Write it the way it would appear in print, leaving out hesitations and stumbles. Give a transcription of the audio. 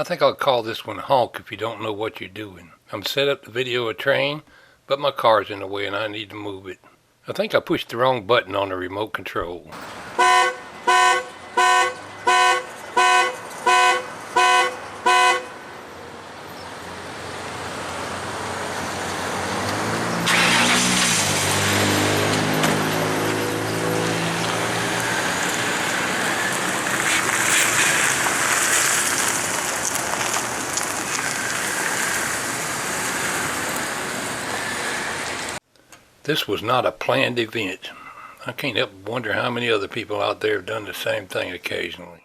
I think I'll call this one Honk if you don't know what you're doing. I'm set up to video a train, but my car's in the way and I need to move it. I think I pushed the wrong button on the remote control. This was not a planned event. I can't help but wonder how many other people out there have done the same thing occasionally.